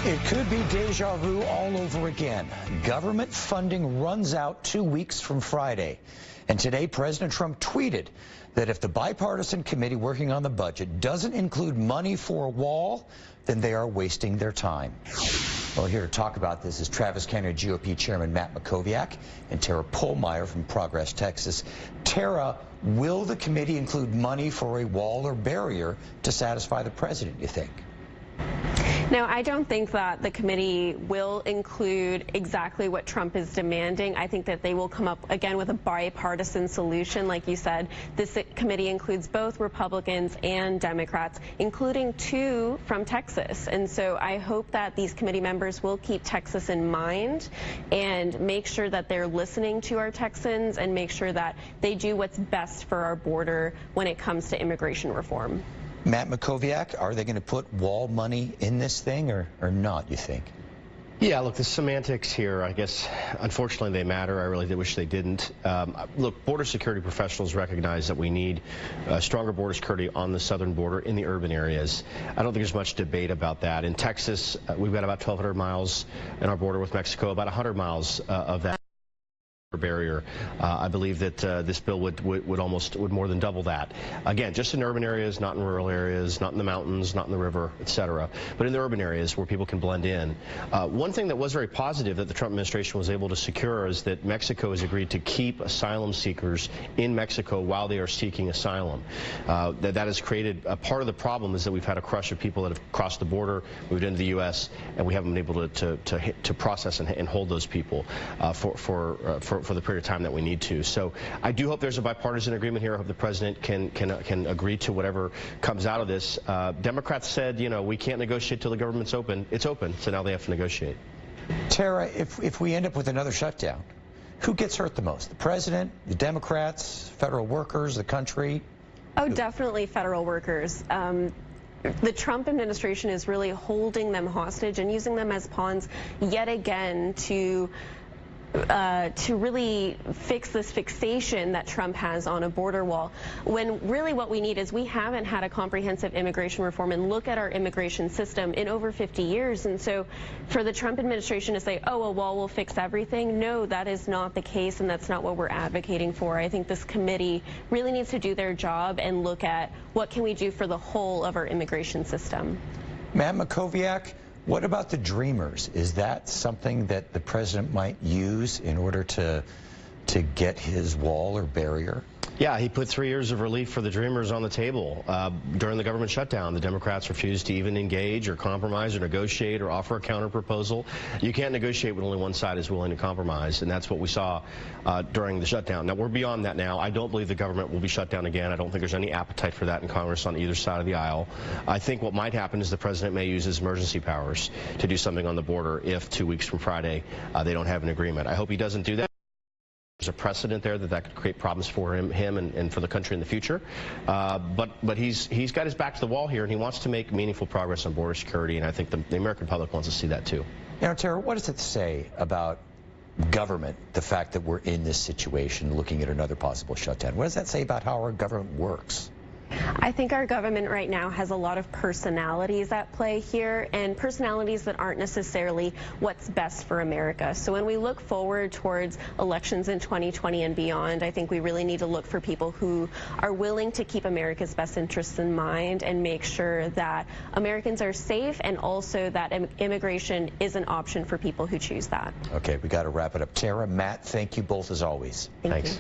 It could be deja vu all over again. Government funding runs out 2 weeks from Friday. And today, President Trump tweeted that if the bipartisan committee working on the budget doesn't include money for a wall, then they are wasting their time. Well, here to talk about this is Travis County GOP Chairman Matt Mackowiak and Tara Pohlmeyer from Progress, Texas. Tara, will the committee include money for a wall or barrier to satisfy the president, you think? No, I don't think that the committee will include exactly what Trump is demanding. I think that they will come up, again, with a bipartisan solution. Like you said, this committee includes both Republicans and Democrats, including 2 from Texas. And so I hope that these committee members will keep Texas in mind and make sure that they're listening to our Texans and make sure that they do what's best for our border when it comes to immigration reform. Matt Mackowiak, are they going to put wall money in this thing or not, you think? Yeah, look, the semantics here, I guess, unfortunately, they matter. I really wish they didn't. Look, border security professionals recognize that we need stronger border security on the southern border in the urban areas. I don't think there's much debate about that. In Texas, we've got about 1,200 miles in our border with Mexico, about 100 miles of that barrier. I believe that this bill would more than double that. Again, just in urban areas, not in rural areas, not in the mountains, not in the river, etc., but in the urban areas where people can blend in. One thing that was very positive that the Trump administration was able to secure is that Mexico has agreed to keep asylum seekers in Mexico while they are seeking asylum. That has created a part of the problem is that we've had a crush of people that have crossed the border, moved into the U.S., and we haven't been able to process and hold those people for the period of time that we need to. So I do hope there's a bipartisan agreement here. I hope the president can agree to whatever comes out of this. Democrats said, you know, we can't negotiate till the government's open. It's open, so now they have to negotiate. Tara, if we end up with another shutdown, who gets hurt the most? The president, the Democrats, federal workers, the country? Oh, definitely federal workers. The Trump administration is really holding them hostage and using them as pawns yet again to really fix this fixation that Trump has on a border wall, when really what we need is we haven't had a comprehensive immigration reform and look at our immigration system in over 50 years. And so for the Trump administration to say, oh, a wall will fix everything, no, that is not the case, and that's not what we're advocating for. I think this committee really needs to do their job and look at what can we do for the whole of our immigration system. Matt Mackowiak, what about the Dreamers? Is that something that the president might use in order to get his wall or barrier? Yeah, he put 3 years of relief for the Dreamers on the table during the government shutdown. The Democrats refused to even engage or compromise or negotiate or offer a counterproposal. You can't negotiate when only one side is willing to compromise, and that's what we saw during the shutdown. Now, we're beyond that now. I don't believe the government will be shut down again. I don't think there's any appetite for that in Congress on either side of the aisle. I think what might happen is the president may use his emergency powers to do something on the border if 2 weeks from Friday they don't have an agreement. I hope he doesn't do that. There's a precedent there that could create problems for him and for the country in the future. But he's got his back to the wall here, and he wants to make meaningful progress on border security, and I think the American public wants to see that too. You know, Tara, what does it say about government, the fact that we're in this situation looking at another possible shutdown? What does that say about how our government works? I think our government right now has a lot of personalities at play here, and personalities that aren't necessarily what's best for America. So when we look forward towards elections in 2020 and beyond, I think we really need to look for people who are willing to keep America's best interests in mind and make sure that Americans are safe and also that immigration is an option for people who choose that. Okay, we got to wrap it up. Tara, Matt, thank you both as always. Thanks. You.